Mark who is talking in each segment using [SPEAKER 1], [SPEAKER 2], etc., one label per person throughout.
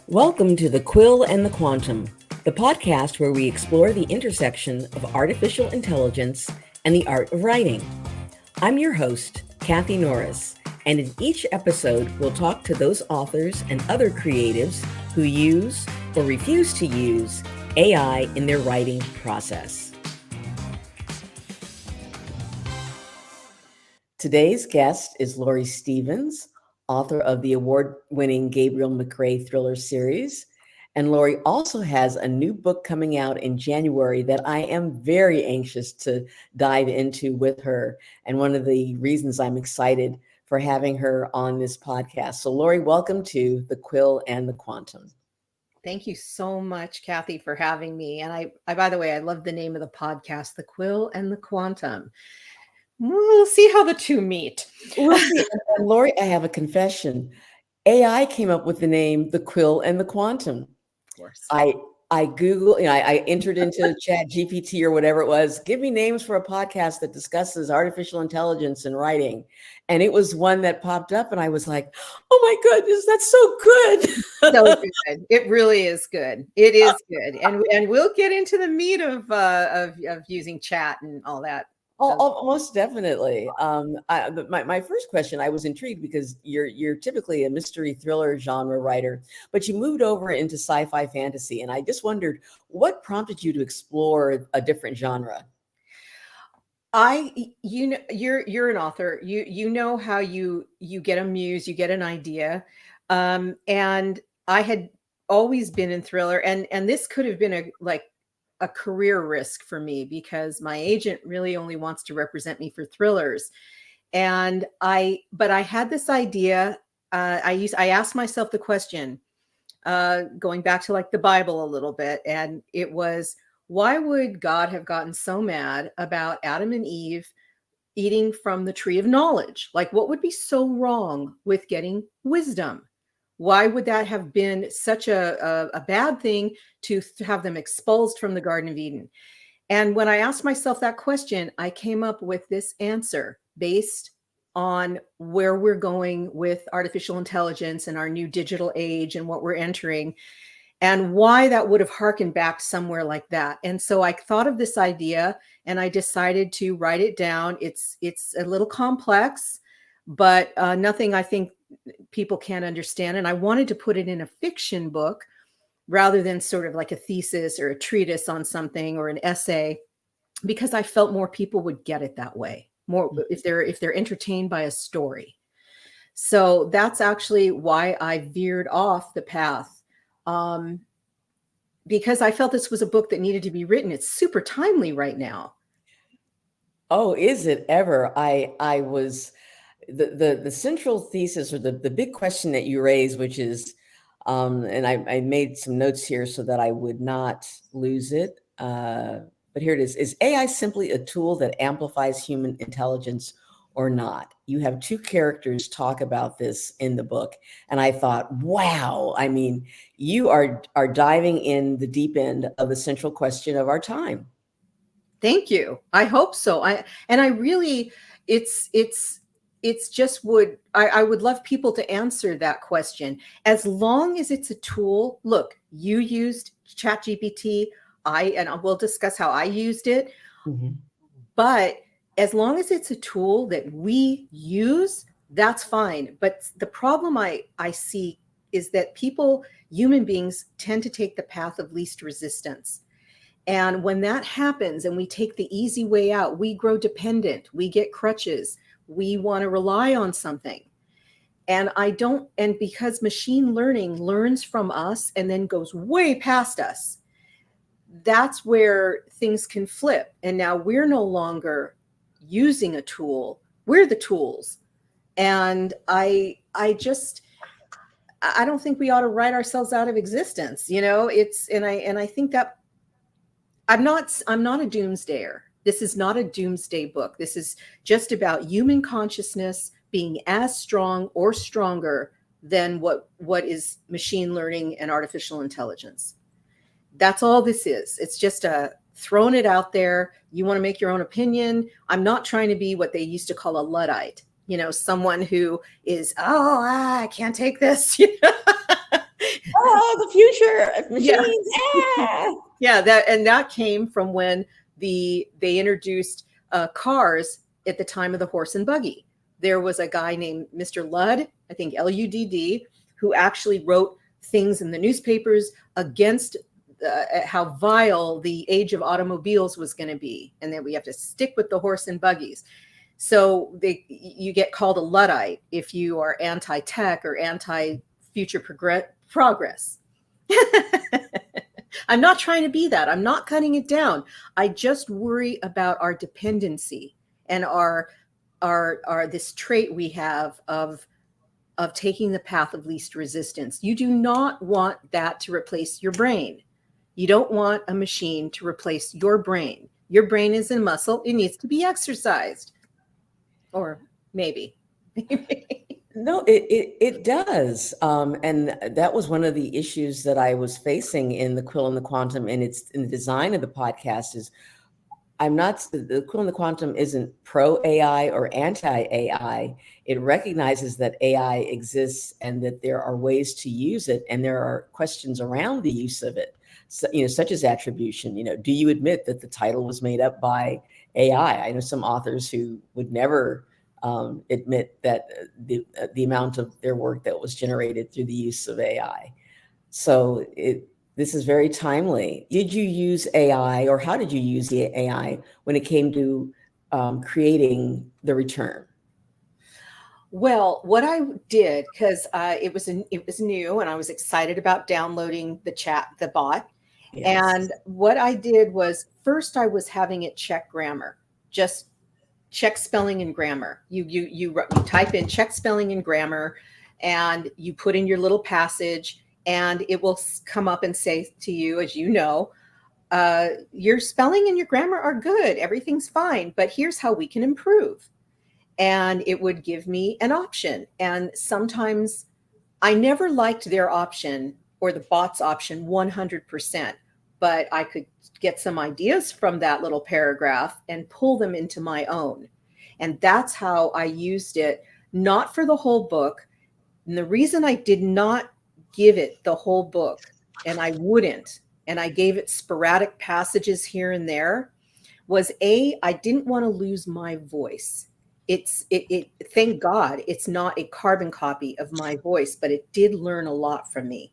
[SPEAKER 1] Welcome to the Quill and the Quantum, the podcast where we explore the intersection of artificial intelligence and the art of writing. I'm your host, Kathy Norris, and in each episode, we'll talk to those authors and other creatives who use or refuse to use AI in their writing process. Today's guest is Laurie Stevens, author of the award-winning Gabriel McRay thriller series. And Laurie also has a new book coming out in January that I am very anxious to dive into with her. And one of the reasons I'm excited for having her on this podcast. So Laurie, welcome to the Quill and the Quantum.
[SPEAKER 2] Thank you so much, Kathy, for having me. And I by the way, I love the name of the podcast, The Quill and the Quantum. We'll see how the two meet.
[SPEAKER 1] We'll see. And Laurie, I have a confession. AI came up with the name The Quill and the Quantum.
[SPEAKER 2] Of course.
[SPEAKER 1] I Googled, I entered into Chat GPT or whatever it was, give me names for a podcast that discusses artificial intelligence and writing. And it was one that popped up and I was like, oh my goodness, that's so good.
[SPEAKER 2] So good. It really is good. It is good. And we'll get into the meat of using chat and all that.
[SPEAKER 1] Oh, most definitely. But my first question, I was intrigued because you're typically a mystery thriller genre writer, but you moved over into sci-fi fantasy, and I just wondered what prompted you to explore a different genre.
[SPEAKER 2] You're an author. You know how you get a muse, you get an idea, and I had always been in thriller, and this could have been a career risk for me because my agent really only wants to represent me for thrillers. But I had this idea. I asked myself the question, going back to like the Bible a little bit. And it was, why would God have gotten so mad about Adam and Eve eating from the tree of knowledge? Like, what would be so wrong with getting wisdom? Why would that have been such a bad thing to have them expulsed from the Garden of Eden? And when I asked myself that question, I came up with this answer based on where we're going with artificial intelligence and our new digital age and what we're entering, and why that would have harkened back somewhere like that. And so I thought of this idea and I decided to write it down. It's a little complex, but nothing I think people can't understand. And I wanted to put it in a fiction book rather than sort of like a thesis or a treatise on something or an essay, because I felt more people would get it that way, more if they're entertained by a story. So that's actually why I veered off the path, because I felt this was a book that needed to be written. It's super timely right now.
[SPEAKER 1] Oh, is it ever? I was the central thesis or the big question that you raised, which is, and I made some notes here so that I would not lose it. But here it is AI simply a tool that amplifies human intelligence or not? You have two characters talk about this in the book. And I thought, wow, I mean, you are diving in the deep end of the central question of our time.
[SPEAKER 2] Thank you. I hope so. It's just I would love people to answer that question. As long as it's a tool, look, you used ChatGPT, and we'll discuss how I used it. Mm-hmm. But as long as it's a tool that we use, that's fine. But the problem I see is that human beings tend to take the path of least resistance. And when that happens and we take the easy way out, we grow dependent, we get crutches. We want to rely on something. And because machine learning learns from us and then goes way past us, that's where things can flip. And now we're no longer using a tool, we're the tools. And I don't think we ought to write ourselves out of existence. And I think that I'm not a doomsdayer. This is not a doomsday book. This is just about human consciousness being as strong or stronger than what is machine learning and artificial intelligence. That's all this is. It's just throwing it out there. You want to make your own opinion. I'm not trying to be what they used to call a Luddite, someone who is, I can't take this.
[SPEAKER 1] oh, the future of
[SPEAKER 2] Yeah.
[SPEAKER 1] machines. Ah!
[SPEAKER 2] Yeah, that came from when they introduced cars at the time of the horse and buggy. There was a guy named Mr. Ludd, I think Ludd, who actually wrote things in the newspapers against how vile the age of automobiles was going to be, and that we have to stick with the horse and buggies. So you get called a Luddite if you are anti-tech or anti-future progress. I'm not trying to be that. I'm not cutting it down. I just worry about our dependency and our this trait we have of taking the path of least resistance. You do not want that to replace your brain. You don't want a machine to replace your brain. Your brain is a muscle. It needs to be exercised. Or maybe.
[SPEAKER 1] No, it does. And that was one of the issues that I was facing in the Quill and the Quantum, and it's in the design of the podcast is the Quill and the Quantum isn't pro AI or anti AI. It recognizes that AI exists and that there are ways to use it, and there are questions around the use of it. So, such as attribution. Do you admit that the title was made up by AI? I know some authors who would never admit that the amount of their work that was generated through the use of AI. So this is very timely. Did you use AI, or how did you use the AI when it came to creating the return?
[SPEAKER 2] Well, what I did, because it was new, and I was excited about downloading the bot.
[SPEAKER 1] Yes.
[SPEAKER 2] And what I did was, first I was having it check grammar, just check spelling and grammar. You type in check spelling and grammar, and you put in your little passage, and it will come up and say to you, as you know, your spelling and your grammar are good. Everything's fine, but here's how we can improve. And it would give me an option. And sometimes I never liked their option or the bot's option 100%, but I could get some ideas from that little paragraph and pull them into my own. And that's how I used it, not for the whole book. And the reason I did not give it the whole book, and I wouldn't, and I gave it sporadic passages here and there, was I didn't want to lose my voice. Thank God it's not a carbon copy of my voice, but it did learn a lot from me.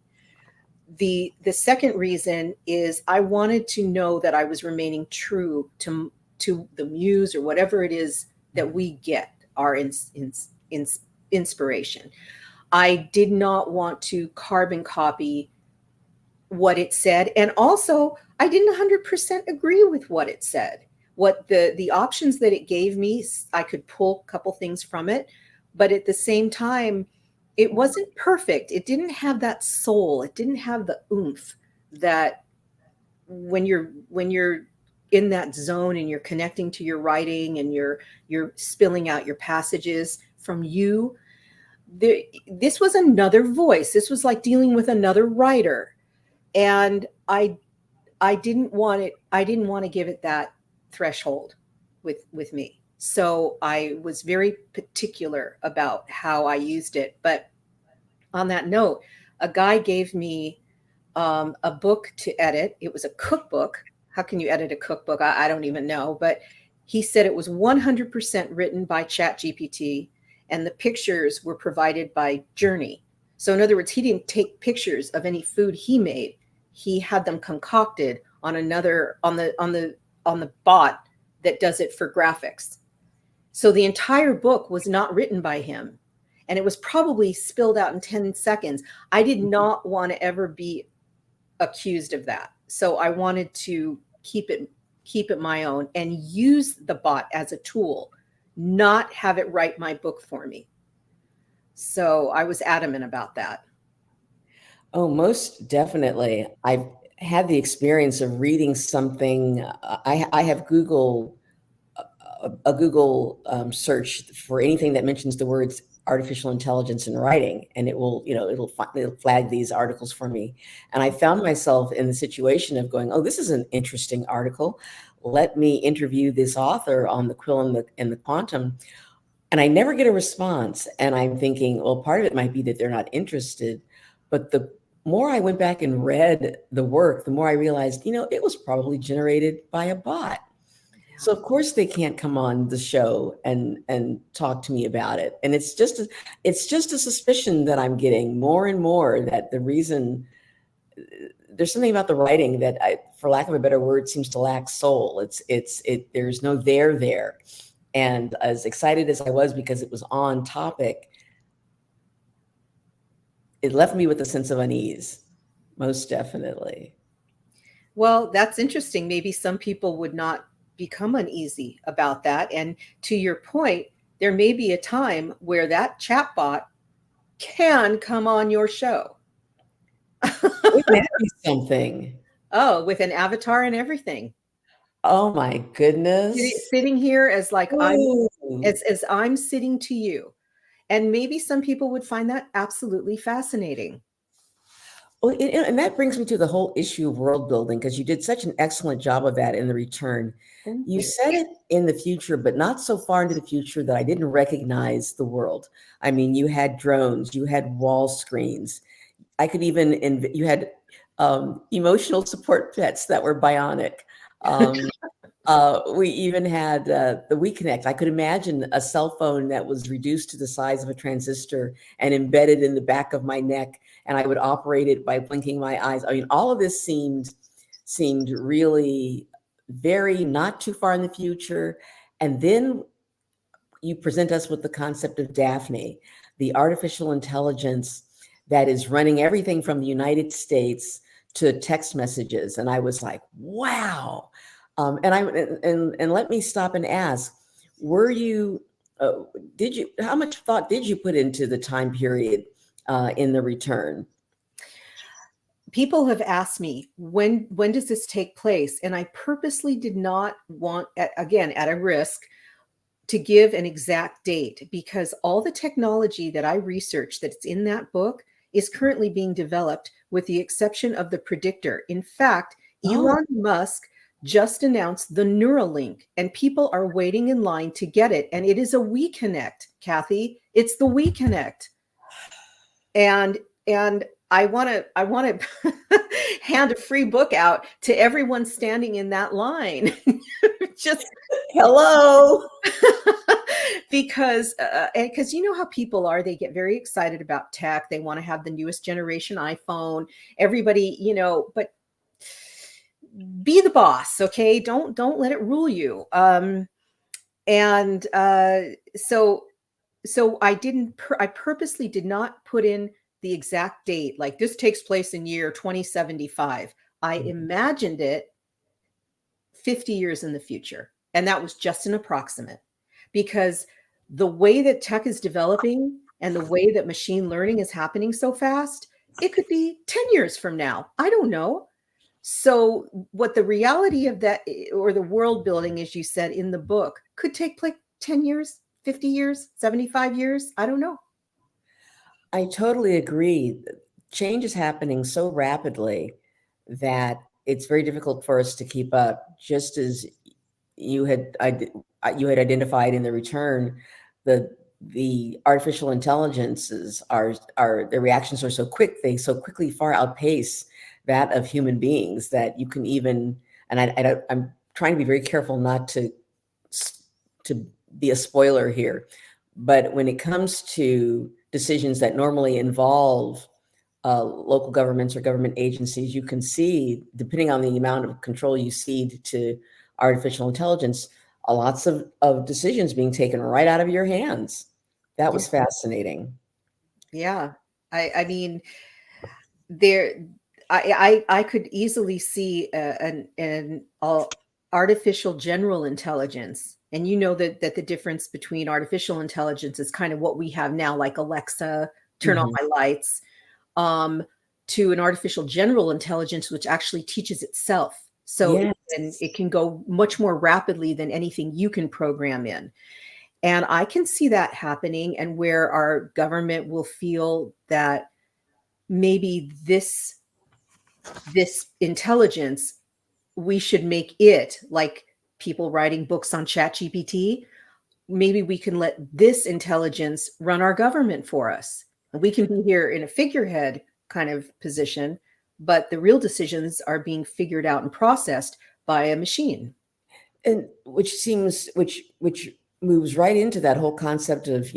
[SPEAKER 2] The second reason is I wanted to know that I was remaining true to the muse or whatever it is that we get our inspiration. I did not want to carbon copy what it said. And also, I didn't 100% agree with what it said. What the options that it gave me, I could pull a couple things from it, but at the same time, it wasn't perfect. It didn't have that soul. It didn't have the oomph that when you're in that zone and you're connecting to your writing and you're spilling out your passages from you. This was another voice. This was like dealing with another writer, and I didn't want it. I didn't want to give it that threshold with me. So I was very particular about how I used it. But on that note, a guy gave me a book to edit. It was a cookbook. How can you edit a cookbook? I don't even know. But he said it was 100% written by ChatGPT, and the pictures were provided by Journey. So in other words, he didn't take pictures of any food he made. He had them concocted on the bot that does it for graphics. So the entire book was not written by him, and it was probably spilled out in 10 seconds. I did not want to ever be accused of that. So I wanted to keep it my own and use the bot as a tool, not have it write my book for me. So I was adamant about that.
[SPEAKER 1] Oh, most definitely. I've had the experience of reading something. I have a Google search for anything that mentions the words artificial intelligence in writing, and it'll flag these articles for me. And I found myself in the situation of going, oh, this is an interesting article. Let me interview this author on the Quill and the Quantum. And I never get a response. And I'm thinking, well, part of it might be that they're not interested, but more I went back and read the work, the more I realized, it was probably generated by a bot. So of course they can't come on the show and talk to me about it. And it's just a suspicion that I'm getting more and more, that the reason, there's something about the writing that, for lack of a better word, seems to lack soul. There's no there. And as excited as I was because it was on topic, it left me with a sense of unease, most definitely.
[SPEAKER 2] Well, that's interesting. Maybe some people would not become uneasy about that. And to your point, there may be a time where that chatbot can come on your show.
[SPEAKER 1] Wouldn't that be something?
[SPEAKER 2] Oh, with an avatar and everything.
[SPEAKER 1] Oh my goodness.
[SPEAKER 2] Sitting here as like
[SPEAKER 1] Ooh.
[SPEAKER 2] as I'm sitting to you. And maybe some people would find that absolutely fascinating.
[SPEAKER 1] Well, and that brings me to the whole issue of world building, because you did such an excellent job of that in The Return. You said it in the future, but not so far into the future that I didn't recognize the world. I mean, you had drones, you had wall screens. I could even, you had emotional support pets that were bionic. We even had the WeConnect. I could imagine a cell phone that was reduced to the size of a transistor and embedded in the back of my neck, and I would operate it by blinking my eyes. I mean, all of this seemed really very not too far in the future. And then you present us with the concept of Daphne, the artificial intelligence that is running everything from the United States to text messages. And I was like, wow. And let me stop and ask, were you, how much thought did you put into the time period in The Return?
[SPEAKER 2] People have asked me, when does this take place? And I purposely did not want, again, at a risk, to give an exact date, because all the technology that I researched that's in that book is currently being developed, with the exception of the predictor. In fact, Elon Musk just announced the Neuralink, and people are waiting in line to get it. And it is a WeConnect, Kathy. It's the WeConnect. And I want to hand a free book out to everyone standing in that line. Just
[SPEAKER 1] hello.
[SPEAKER 2] Because you know how people are, they get very excited about tech. They want to have the newest generation iPhone. Everybody, but be the boss, okay? Don't let it rule you. So I purposely did not put in the exact date, like this takes place in year 2075. I imagined it 50 years in the future. And that was just an approximate, because the way that tech is developing and the way that machine learning is happening so fast, it could be 10 years from now. I don't know. So what the reality of that, or the world building, as you said in the book, could take like 10 years, 50 years, 75 years. I don't know.
[SPEAKER 1] I totally agree. Change is happening so rapidly that it's very difficult for us to keep up. Just as you had identified in The Return, the artificial intelligences their reactions are so quick, they so quickly far outpace that of human beings, that you can even, and I'm trying to be very careful not to be a spoiler here, but when it comes to decisions that normally involve local governments or government agencies, you can see, depending on the amount of control you cede to artificial intelligence, lots of decisions being taken right out of your hands. That was fascinating.
[SPEAKER 2] Yeah. I mean, I could easily see an artificial general intelligence. And you know that the difference between artificial intelligence is kind of what we have now, like Alexa, turn on my lights, to an artificial general intelligence, which actually teaches itself. So it can go much more rapidly than anything you can program in. And I can see that happening, and where our government will feel that maybe this intelligence, we should make it like people writing books on ChatGPT. Maybe we can let this intelligence run our government for us. And we can be here in a figurehead kind of position, but the real decisions are being figured out and processed by a machine.
[SPEAKER 1] And which moves right into that whole concept of,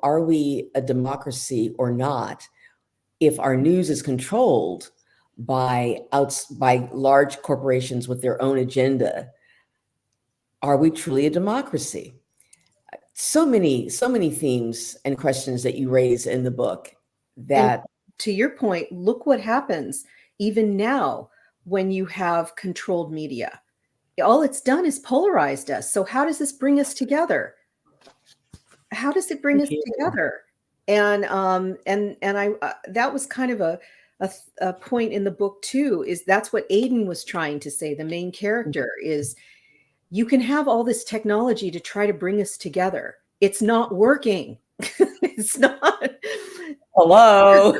[SPEAKER 1] are we a democracy or not? If our news is controlled by large corporations with their own agenda, are we truly a democracy? So many themes and questions that you raise in the book that,
[SPEAKER 2] and to your point, look what happens even now when you have controlled media. All it's done is polarized us. So how does this bring us together? How does it bring us together? And I that was kind of a point in the book too, is that's what Aiden was trying to say. The main character is, you can have all this technology to try to bring us together. It's not working. It's not.
[SPEAKER 1] Hello.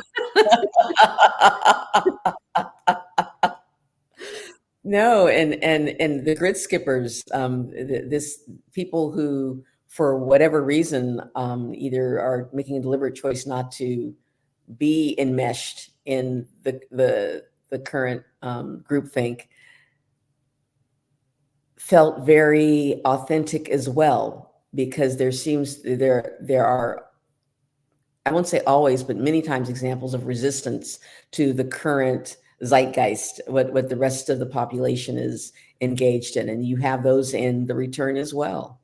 [SPEAKER 1] No, and the grid skippers, this people who, for whatever reason, either are making a deliberate choice not to be enmeshed in the current groupthink, felt very authentic as well, because there are, I won't say always, but many times, examples of resistance to the current zeitgeist, what the rest of the population is engaged in, and you have those in The Return as well.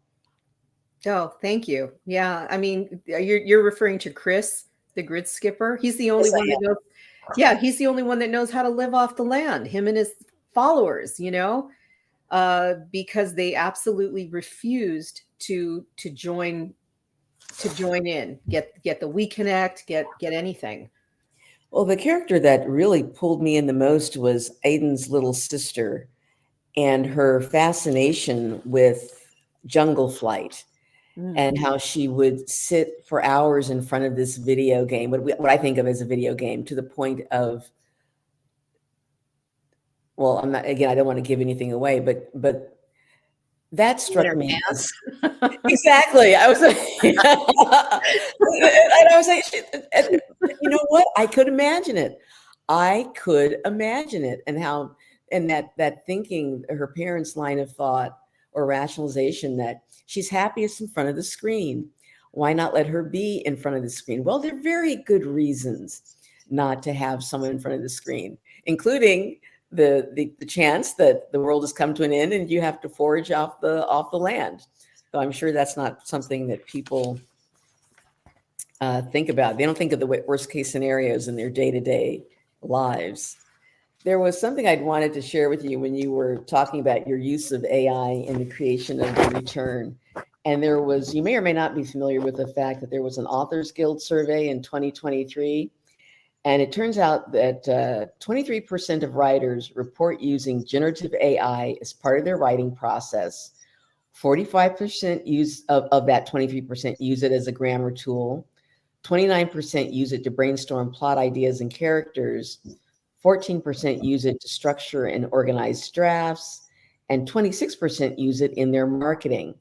[SPEAKER 2] Oh, thank you. Yeah, I mean, you're referring to Chris, the grid skipper. He's the only one that knows. Yeah, he's the only one that knows how to live off the land. Him and his followers, because they absolutely refused to join in, get the WeConnect, get anything.
[SPEAKER 1] Well, the character that really pulled me in the most was Aiden's little sister and her fascination with jungle flight, and how she would sit for hours in front of this video game, what I think of as a video game, to the point of, well, I don't want to give anything away, but that struck me. Exactly. I was like, and I was like, you know what? I could imagine it. And how, and that thinking, her parents' line of thought or rationalization, that she's happiest in front of the screen. Why not let her be in front of the screen? Well, there are very good reasons not to have someone in front of the screen, including the chance that the world has come to an end and you have to forage off the land. So I'm sure that's not something that people think about. They don't think of the worst case scenarios in their day-to-day lives. There was something I'd wanted to share with you when you were talking about your use of AI in the creation of The Return. And you may or may not be familiar with the fact that there was an Authors Guild survey in 2023. And it turns out that 23% of writers report using generative AI as part of their writing process. 45% of that 23% use it as a grammar tool. 29% use it to brainstorm plot ideas and characters. 14% use it to structure and organize drafts. And 26% use it in their marketing.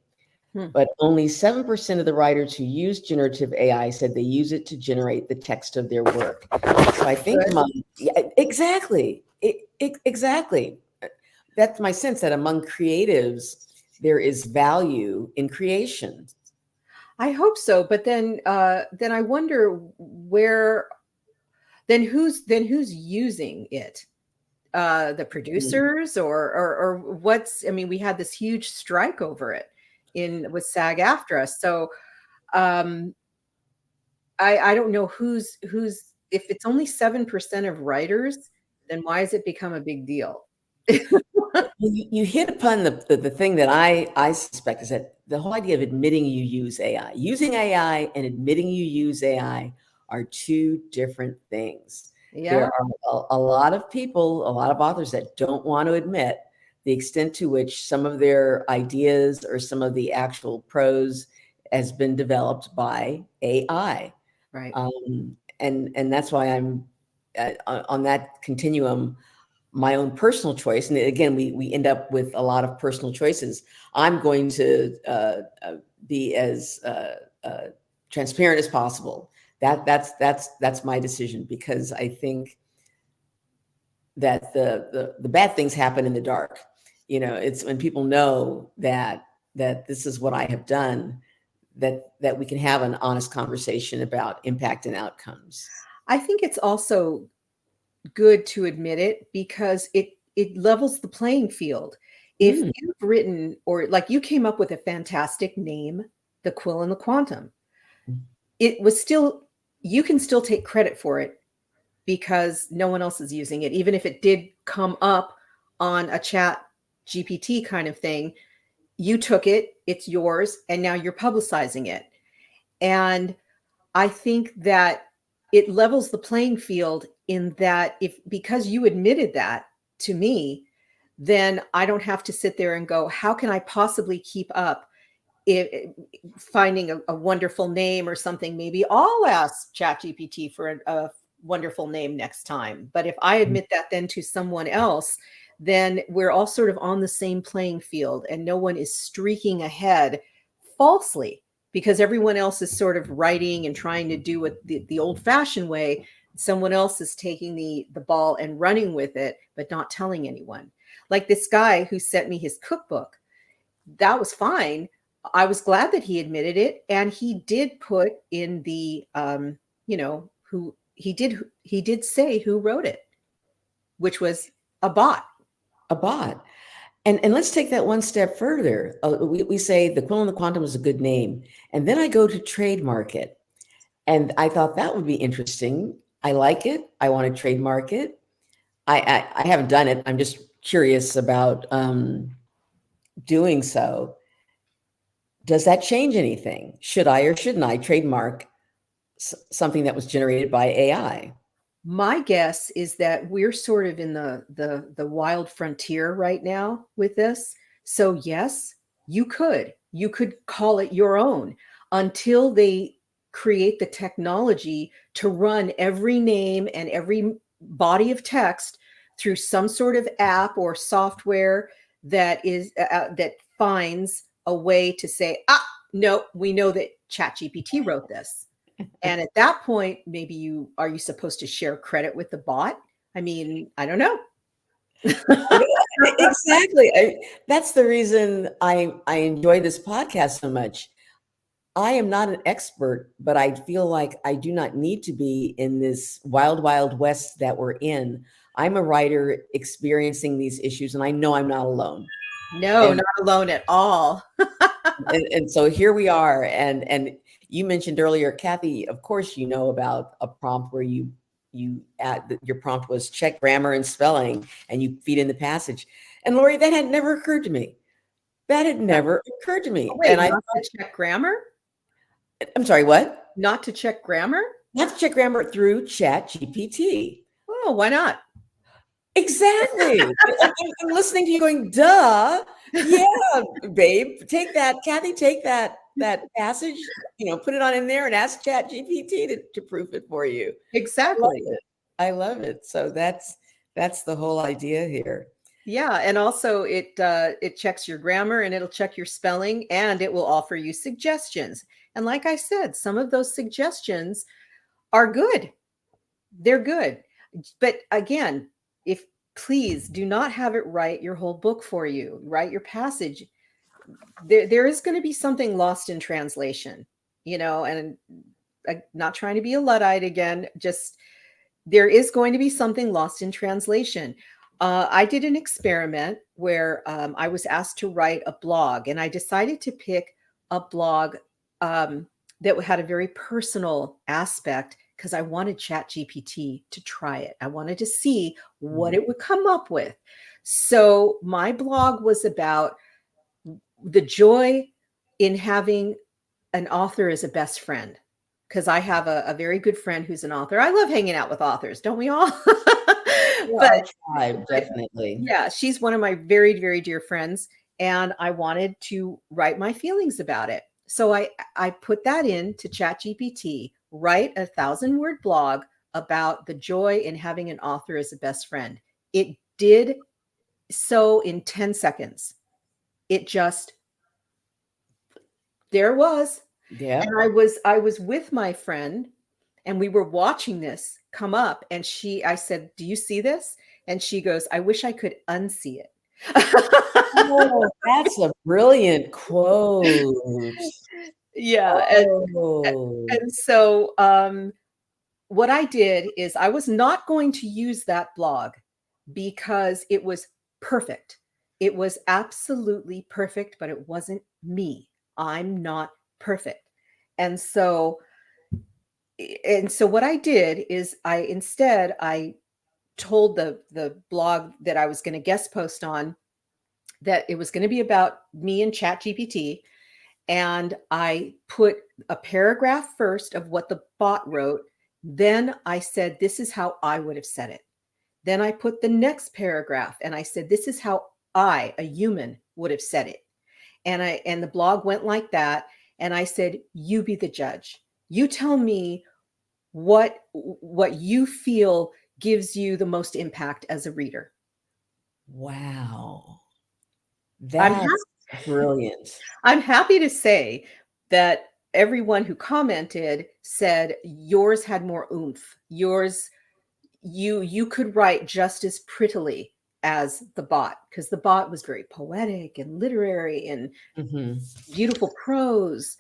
[SPEAKER 1] But only 7% of the writers who use generative AI said they use it to generate the text of their work. So I think exactly. That's my sense, that among creatives, there is value in creation.
[SPEAKER 2] I hope so. But then I wonder who's using it? The producers or what's, I mean, we had this huge strike over it with SAG-AFTRA. So I don't know who's, if it's only 7% of writers, then why has it become a big deal?
[SPEAKER 1] You hit upon the thing that I suspect, is that the whole idea of admitting you use AI. Using AI and admitting you use AI are two different things. Yeah. There are a lot of people, a lot of authors that don't want to admit the extent to which some of their ideas or some of the actual prose has been developed by AI.
[SPEAKER 2] Right.
[SPEAKER 1] And that's why I'm on that continuum. My own personal choice, and again, we end up with a lot of personal choices. I'm going to be as transparent as possible, That's my decision, because I think that the bad things happen in the dark. It's when people know that this is what I have done, that we can have an honest conversation about impact and outcomes.
[SPEAKER 2] I think it's also good to admit it, because it levels the playing field. If you've written, or like you came up with a fantastic name, the Quill and the Quantum, it was still, you can still take credit for it because no one else is using it. Even if it did come up on a chat GPT kind of thing, you took it, it's yours, and now you're publicizing it. And I think that it levels the playing field in that, because you admitted that to me, then I don't have to sit there and go, how can I possibly keep up finding a wonderful name or something? Maybe I'll ask ChatGPT for a wonderful name next time. But if I admit that then to someone else, then we're all sort of on the same playing field, and no one is streaking ahead falsely because everyone else is sort of writing and trying to do it the old-fashioned way. Someone else is taking the ball and running with it, but not telling anyone. Like this guy who sent me his cookbook, that was fine. I was glad that he admitted it, and he did put in the who he did say who wrote it, which was a bot.
[SPEAKER 1] A bot. And let's take that one step further. We say the Quill and the Quantum is a good name, and then I go to trademark it, and I thought that would be interesting. I like it. I want to trademark it. I haven't done it. I'm just curious about doing so. Does that change anything? Should I or shouldn't I trademark something that was generated by AI?
[SPEAKER 2] My guess is that we're sort of in the wild frontier right now with this. So yes, you could call it your own until they create the technology to run every name and every body of text through some sort of app or software that is that finds a way to say, no, we know that ChatGPT wrote this. And at that point, maybe are you supposed to share credit with the bot? I mean, I don't know.
[SPEAKER 1] Exactly. That's the reason I enjoy this podcast so much. I am not an expert, but I feel like I do not need to be in this wild, wild west that we're in. I'm a writer experiencing these issues, and I know I'm not alone.
[SPEAKER 2] No, not alone at all.
[SPEAKER 1] and so here we are. And you mentioned earlier, Kathy, of course, you know about a prompt where you add, your prompt was check grammar and spelling, and you feed in the passage. And Laurie, that had never occurred to me. That had never occurred to me.
[SPEAKER 2] Wait,
[SPEAKER 1] and I
[SPEAKER 2] not to check grammar?
[SPEAKER 1] I'm sorry, what?
[SPEAKER 2] Not to check grammar?
[SPEAKER 1] Not to check grammar through ChatGPT.
[SPEAKER 2] Oh, why not?
[SPEAKER 1] Exactly. I'm listening to you going, duh. Yeah, babe, take that. Kathy, take that passage, put it on in there and ask ChatGPT to proof it for you.
[SPEAKER 2] Exactly.
[SPEAKER 1] I love it. So that's the whole idea here.
[SPEAKER 2] Yeah, and also it checks your grammar, and it'll check your spelling, and it will offer you suggestions. And like I said, some of those suggestions are good. They're good. But again, please do not have it write your whole book for you, write your passage. There is going to be something lost in translation, and I'm not trying to be a Luddite again, just there is going to be something lost in translation. I did an experiment where I was asked to write a blog, and I decided to pick a blog that had a very personal aspect because I wanted ChatGPT to try it. I wanted to see what it would come up with. So my blog was about the joy in having an author as a best friend, because I have a very good friend who's an author. I love hanging out with authors, don't we all?
[SPEAKER 1] But definitely.
[SPEAKER 2] Yeah, she's one of my very, very dear friends, and I wanted to write my feelings about it. So I put that into ChatGPT, write a 1,000-word blog about the joy in having an author as a best friend. It did so in 10 seconds. It just, there it was.
[SPEAKER 1] Yeah.
[SPEAKER 2] And I was with my friend, And we were watching this come up, and I said, "Do you see this?" And she goes, "I wish I could unsee it."
[SPEAKER 1] Oh, that's a brilliant quote.
[SPEAKER 2] Yeah.
[SPEAKER 1] Oh.
[SPEAKER 2] And so what I did is I was not going to use that blog because it was perfect. It was absolutely perfect, but it wasn't me. I'm not perfect. And so what I did is I told the blog that I was going to guest post on that it was going to be about me and ChatGPT, and I put a paragraph first of what the bot wrote. Then I said, this is how I would have said it. Then I put the next paragraph and I said, this is how I, a human, would have said it. And the blog went like that. And I said, you be the judge. You tell me what you feel gives you the most impact as a reader.
[SPEAKER 1] Wow.
[SPEAKER 2] I'm
[SPEAKER 1] That's brilliant.
[SPEAKER 2] I'm happy to say that everyone who commented said yours had more oomph. Yours, you could write just as prettily as the bot, because the bot was very poetic and literary and beautiful prose,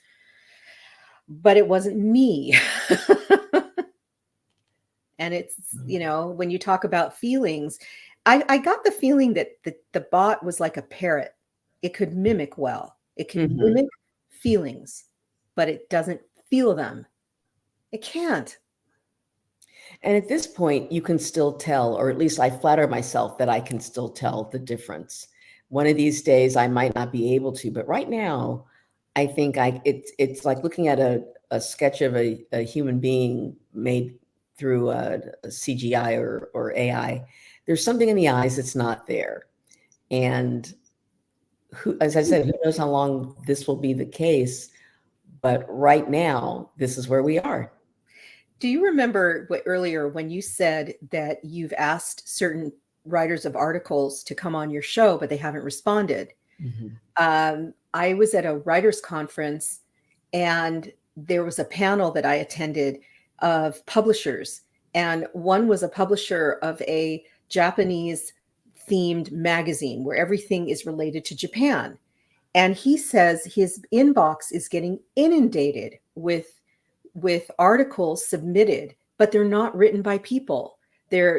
[SPEAKER 2] but it wasn't me. And it's, when you talk about feelings, I got the feeling that the bot was like a parrot. It could mimic well. It can mimic feelings, but it doesn't feel them. It can't.
[SPEAKER 1] And at this point, you can still tell, or at least I flatter myself that I can still tell the difference. One of these days, I might not be able to, but right now, I think it's like looking at a sketch of a human being made through a CGI or AI. There's something in the eyes that's not there. And as I said, who knows how long this will be the case, but right now, this is where we are.
[SPEAKER 2] Do you remember earlier when you said that you've asked certain writers of articles to come on your show, but they haven't responded? I was at a writers' conference, and there was a panel that I attended of publishers, and one was a publisher of a Japanese themed magazine where everything is related to Japan. And he says his inbox is getting inundated with articles submitted, but they're not written by people.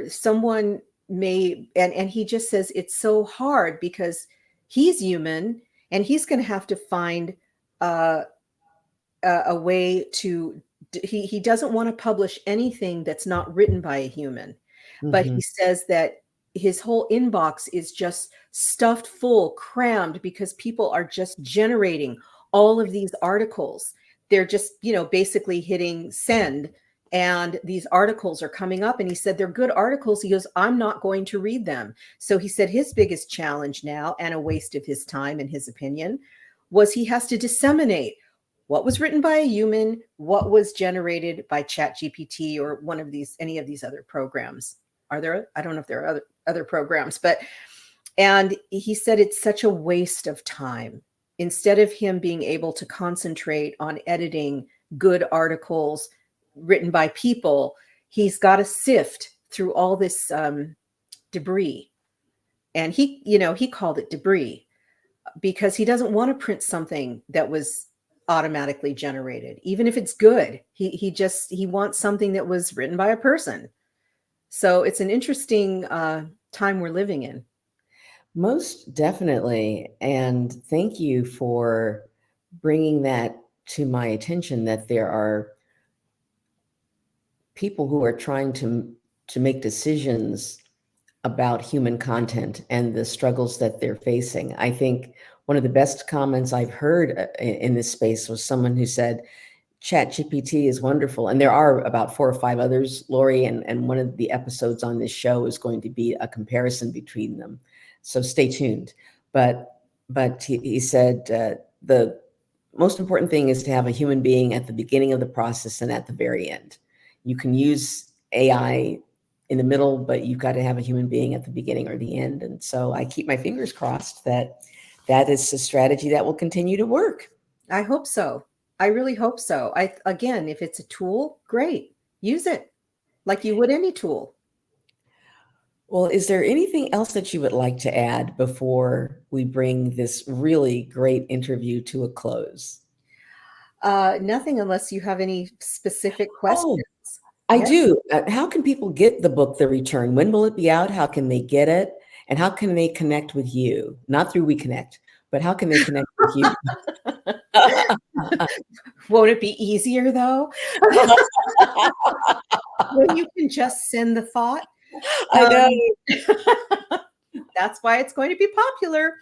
[SPEAKER 2] Someone may, and he just says it's so hard because he's human and he's going to have to find a way to, he doesn't want to publish anything that's not written by a human. But he says that his whole inbox is just stuffed full, crammed, because people are just generating all of these articles. They're just, basically hitting send, and these articles are coming up. And he said, they're good articles. He goes, I'm not going to read them. So he said his biggest challenge now, and a waste of his time, in his opinion, was he has to disseminate what was written by a human, what was generated by ChatGPT or any of these other programs. Are there? I don't know if there are other programs, and he said it's such a waste of time. Instead of him being able to concentrate on editing good articles written by people, he's got to sift through all this debris. And he called it debris because he doesn't want to print something that was automatically generated, even if it's good. He wants something that was written by a person. So it's an interesting time we're living in.
[SPEAKER 1] Most definitely. And thank you for bringing that to my attention, that there are people who are trying to make decisions about human content and the struggles that they're facing. I think one of the best comments I've heard in this space was someone who said, ChatGPT is wonderful. And there are about 4 or 5 others, Laurie, and one of the episodes on this show is going to be a comparison between them. So stay tuned. But he said the most important thing is to have a human being at the beginning of the process and at the very end. You can use AI in the middle, but you've got to have a human being at the beginning or the end. And so I keep my fingers crossed that is a strategy that will continue to work.
[SPEAKER 2] I hope so. I really hope so. Again, if it's a tool, great. use it like you would any tool.
[SPEAKER 1] Well, is there anything else that you would like to add before we bring this really great interview to a close?
[SPEAKER 2] Nothing unless you have any specific
[SPEAKER 1] Oh,
[SPEAKER 2] questions.
[SPEAKER 1] I
[SPEAKER 2] Yeah.
[SPEAKER 1] do. How can people get the book, The Return? When will it be out? How can they get it? And how can they connect with you? Not through We Connect, but how can they connect with you?
[SPEAKER 2] Won't it be easier though? When you can just send the thought.
[SPEAKER 1] I know.
[SPEAKER 2] That's why it's going to be popular.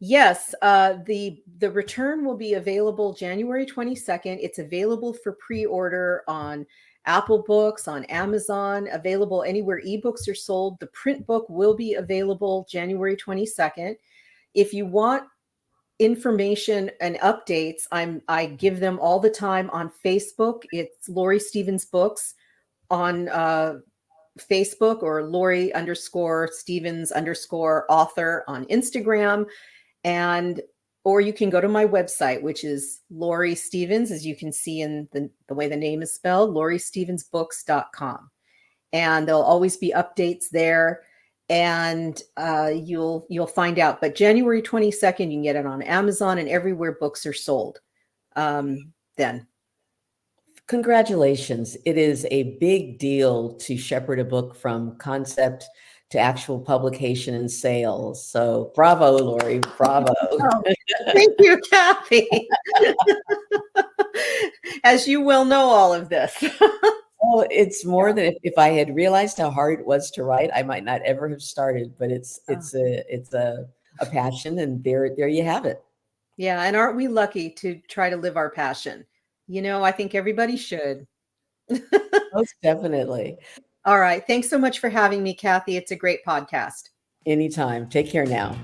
[SPEAKER 2] Yes, the return will be available January 22nd. It's available for pre-order on Apple Books, on Amazon, available anywhere ebooks are sold. The print book will be available January 22nd. If you want information and updates, I give them all the time on Facebook. It's Laurie Stevens Books on Facebook, or Laurie_Stevens_author on Instagram. And or you can go to my website, which is Laurie Stevens, as you can see in the way the name is spelled, lauriestevensbooks.com. And there'll always be updates there, and you'll find out. But January 22nd, you can get it on Amazon and everywhere books are sold. Then.
[SPEAKER 1] Congratulations. It is a big deal to shepherd a book from concept to actual publication and sales. So bravo, Laurie, bravo.
[SPEAKER 2] Oh, thank you, Kathy. As you well know all of this.
[SPEAKER 1] Well, it's more than if I had realized how hard it was to write, I might not ever have started, but it's a passion, and there you have it.
[SPEAKER 2] Yeah, and aren't we lucky to try to live our passion? You know, I think everybody should.
[SPEAKER 1] Most definitely.
[SPEAKER 2] All right. Thanks so much for having me, Kathy. It's a great podcast.
[SPEAKER 1] Anytime. Take care now.